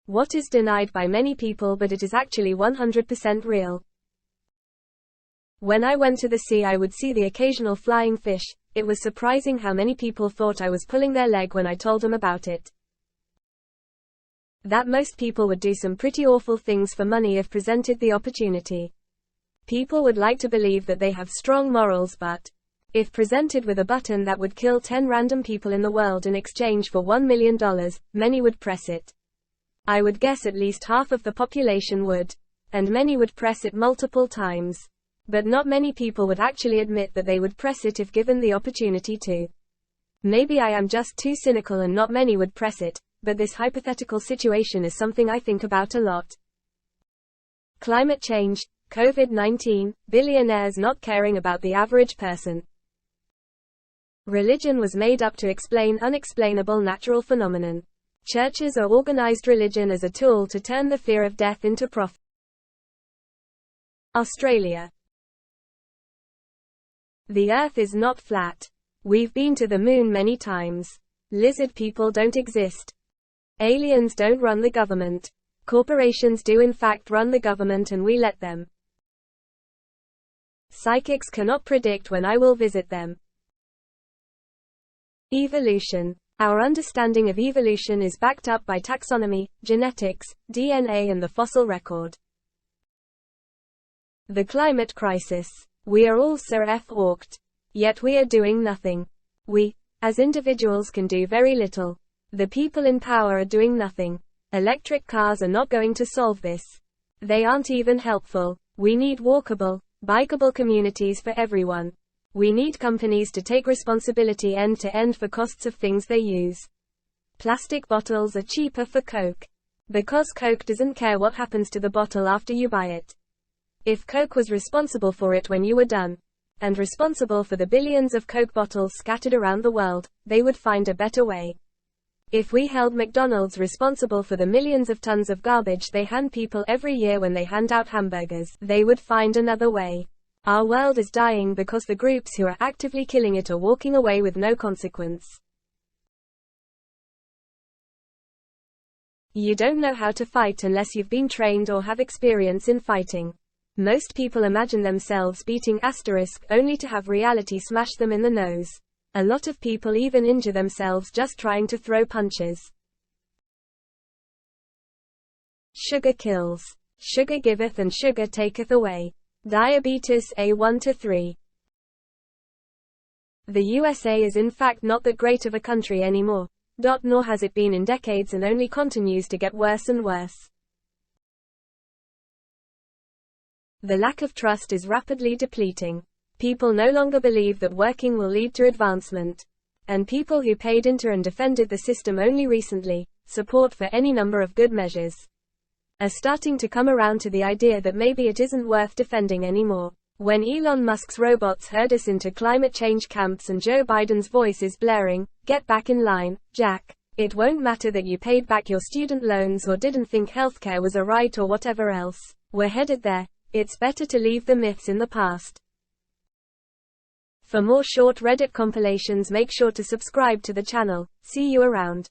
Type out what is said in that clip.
What is denied by many people, but it is actually 100% real. When I went to the sea, I would see the occasional flying fish. It was surprising how many people thought I was pulling their leg when I told them about it. That most people would do some pretty awful things for money if presented the opportunity. People would like to believe that they have strong morals, but if presented with a button that would kill 10 random people in the world in exchange for $1 million, many would press it. I would guess at least half of the population would. And many would press it multiple times. But not many people would actually admit that they would press it if given the opportunity to. Maybe I am just too cynical and not many would press it, but this hypothetical situation is something I think about a lot. Climate change, COVID-19, billionaires not caring about the average person. Religion was made up to explain unexplainable natural phenomenon. Churches are organized religion as a tool to turn the fear of death into profit. Australia. The Earth is not flat. We've been to the moon many times. Lizard people don't exist. Aliens don't run the government. Corporations do in fact run the government and we let them. Psychics cannot predict when I will visit them. Evolution. Our understanding of evolution is backed up by taxonomy, genetics, DNA and the fossil record. The climate crisis. We are all awked. Yet we are doing nothing. We, as individuals, can do very little. The people in power are doing nothing. Electric cars are not going to solve this. They aren't even helpful. We need walkable, bikeable communities for everyone. We need companies to take responsibility end to end for costs of things they use. Plastic bottles are cheaper for Coke. Because Coke doesn't care what happens to the bottle after you buy it. If Coke was responsible for it when you were done, and responsible for the billions of Coke bottles scattered around the world, they would find a better way. If we held McDonald's responsible for the millions of tons of garbage they hand people every year when they hand out hamburgers, they would find another way. Our world is dying because the groups who are actively killing it are walking away with no consequence. You don't know how to fight unless you've been trained or have experience in fighting. Most people imagine themselves beating * only to have reality smash them in the nose. A lot of people even injure themselves just trying to throw punches. Sugar kills. Sugar giveth and sugar taketh away. Diabetes A1-3. The USA is in fact not that great of a country anymore. Nor has it been in decades and only continues to get worse and worse. The lack of trust is rapidly depleting. People no longer believe that working will lead to advancement. And people who paid into and defended the system only recently, support for any number of good measures, are starting to come around to the idea that maybe it isn't worth defending anymore. When Elon Musk's robots herd us into climate change camps and Joe Biden's voice is blaring, "Get back in line, Jack. It won't matter that you paid back your student loans or didn't think healthcare was a right or whatever else. We're headed there. It's better to leave the myths in the past." For more short Reddit compilations, make sure to subscribe to the channel. See you around.